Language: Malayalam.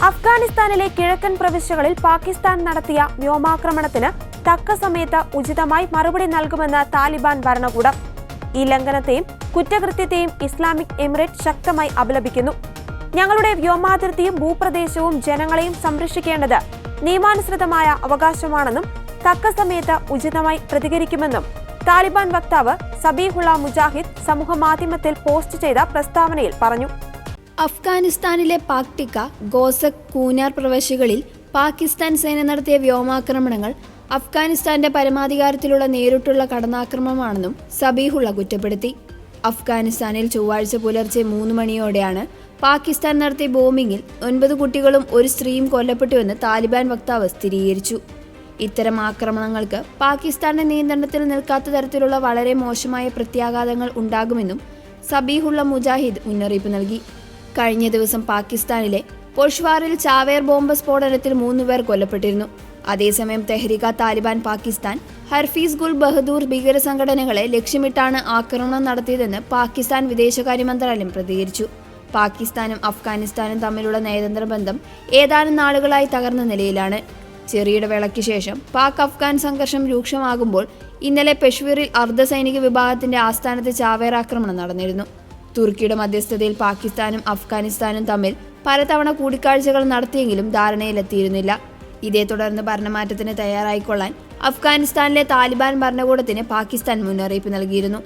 അഫ്ഗാനിസ്ഥാനിലെ കിഴക്കൻ പ്രവിശ്യകളിൽ പാകിസ്ഥാൻ നടത്തിയ വ്യോമാക്രമണത്തിന് തക്ക സമയത്ത് ഉചിതമായി മറുപടി നൽകുമെന്ന് താലിബാൻ ഭരണകൂടം. ഈ ലംഘനത്തെയും കുറ്റകൃത്യത്തെയും ഇസ്ലാമിക് എമിറേറ്റ് ശക്തമായി അപലപിക്കുന്നു. ഞങ്ങളുടെ വ്യോമാതിർത്തിയും ഭൂപ്രദേശവും ജനങ്ങളെയും സംരക്ഷിക്കേണ്ടത് നിയമാനുസൃതമായ അവകാശമാണെന്നും തക്ക സമയത്ത് ഉചിതമായി പ്രതികരിക്കുമെന്നും താലിബാൻ വക്താവ് സബീഹുള്ള മുജാഹിദ് സമൂഹമാധ്യമത്തിൽ പോസ്റ്റ് ചെയ്ത പ്രസ്താവനയിൽ പറഞ്ഞു. അഫ്ഗാനിസ്ഥാനിലെ പാക്ടിക്ക, ഗോസക്, കൂനാർ പ്രവിശ്യകളിൽ പാകിസ്ഥാൻ സേന നടത്തിയ വ്യോമാക്രമണങ്ങൾ അഫ്ഗാനിസ്ഥാന്റെ പരമാധികാരത്തിലുള്ള നേരിട്ടുള്ള കടന്നാക്രമണമാണെന്നും സബീഹുള്ള കുറ്റപ്പെടുത്തി. അഫ്ഗാനിസ്ഥാനിൽ ചൊവ്വാഴ്ച പുലർച്ചെ 3 മണിയോടെയാണ് പാകിസ്ഥാൻ നടത്തിയ ബോംബിങ്ങിൽ 9 കുട്ടികളും ഒരു സ്ത്രീയും കൊല്ലപ്പെട്ടുവെന്ന് താലിബാൻ വക്താവ് സ്ഥിരീകരിച്ചു. ഇത്തരം ആക്രമണങ്ങൾക്ക് പാകിസ്ഥാന്റെ നിയന്ത്രണത്തിൽ നിൽക്കാത്ത തരത്തിലുള്ള വളരെ മോശമായ പ്രത്യാഘാതങ്ങൾ ഉണ്ടാകുമെന്നും സബീഹുള്ള മുജാഹിദ് മുന്നറിയിപ്പ് നൽകി. കഴിഞ്ഞ ദിവസം പാകിസ്ഥാനിലെ പൊഷ്വാറിൽ ചാവേർ ബോംബ് സ്ഫോടനത്തിൽ 3 പേർ കൊല്ലപ്പെട്ടിരുന്നു. അതേസമയം തെഹ്രിക താലിബാൻ പാകിസ്ഥാൻ, ഹർഫീസ് ഗുൽ ബഹദൂർ ഭീകര സംഘടനകളെ ലക്ഷ്യമിട്ടാണ് ആക്രമണം നടത്തിയതെന്ന് പാകിസ്ഥാൻ വിദേശകാര്യ മന്ത്രാലയം പ്രതികരിച്ചു. പാകിസ്ഥാനും അഫ്ഗാനിസ്ഥാനും തമ്മിലുള്ള നയതന്ത്ര ബന്ധം ഏതാനും നാളുകളായി തകർന്ന നിലയിലാണ്. ചെറിയിടവേളയ്ക്ക് ശേഷം പാക് അഫ്ഗാൻ സംഘർഷം രൂക്ഷമാകുമ്പോൾ ഇന്നലെ പെഷ്വറിൽ അർദ്ധസൈനിക വിഭാഗത്തിന്റെ ആസ്ഥാനത്ത് ചാവേർ ആക്രമണം നടന്നിരുന്നു. തുർക്കിയുടെ മധ്യസ്ഥതയിൽ പാകിസ്ഥാനും അഫ്ഗാനിസ്ഥാനും തമ്മിൽ പലതവണ കൂടിക്കാഴ്ചകൾ നടത്തിയെങ്കിലും ധാരണയിലെത്തിയിരുന്നില്ല. ഇതേ തുടർന്ന് ഭരണമാറ്റത്തിന് തയ്യാറായിക്കൊള്ളാൻ അഫ്ഗാനിസ്ഥാനിലെ താലിബാൻ ഭരണകൂടത്തിന് പാകിസ്ഥാൻ മുന്നറിയിപ്പ് നൽകിയിരുന്നു.